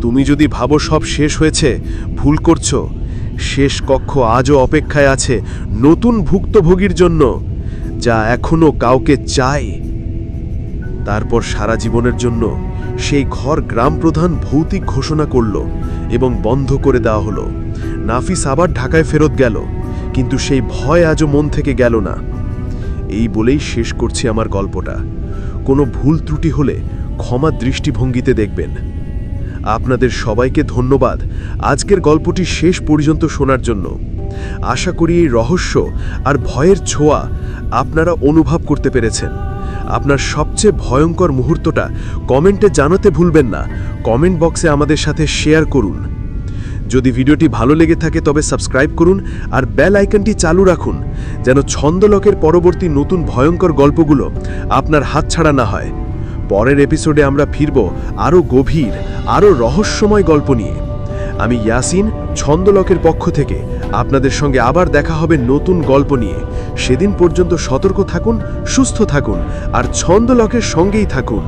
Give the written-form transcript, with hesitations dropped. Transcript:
তুমি যদি ভাবো সব শেষ হয়েছে, ভুল করছো। শেষ কক্ষ আজও অপেক্ষায় আছে নতুন ভুক্তভোগীর জন্য, যা এখনো কাউকে চায়। তারপর সারা জীবনের জন্য সেই ঘর গ্রাম প্রধান ভৌতিক ঘোষণা করল এবং বন্ধ করে দেওয়া হলো। নাফিস আবার ঢাকায় ফেরত গেল, কিন্তু সেই ভয় আজও মন থেকে গেল না। এই বলেই শেষ করছি আমার গল্পটা। কোনো ভুল ত্রুটি হলে ক্ষমা দৃষ্টিভঙ্গিতে দেখবেন। আপনাদের সবাইকে ধন্যবাদ আজকের গল্পটি শেষ পর্যন্ত শোনার জন্য। আশা করি এই রহস্য আর ভয়ের ছোঁয়া আপনারা অনুভব করতে পেরেছেন। আপনার সবচেয়ে ভয়ঙ্কর মুহূর্তটা কমেন্টে জানাতে ভুলবেন না। কমেন্ট বক্সে আমাদের সাথে শেয়ার করুন। যদি ভিডিওটি ভালো লেগে থাকে তবে সাবস্ক্রাইব করুন আর বেল আইকনটি চালু রাখুন, যেন ছন্দলকের পরবর্তী নতুন ভয়ঙ্কর গল্পগুলো আপনার হাতছাড়া না হয়। পরের এপিসোডে আমরা ফিরব আরও গভীর, আরও রহস্যময় গল্প নিয়ে। আমি ইয়াসিন, ছন্দলকের পক্ষ থেকে আপনাদের সঙ্গে আবার দেখা হবে নতুন গল্প নিয়ে। সেদিন পর্যন্ত সতর্ক থাকুন, সুস্থ থাকুন আর ছন্দলকের সঙ্গেই থাকুন।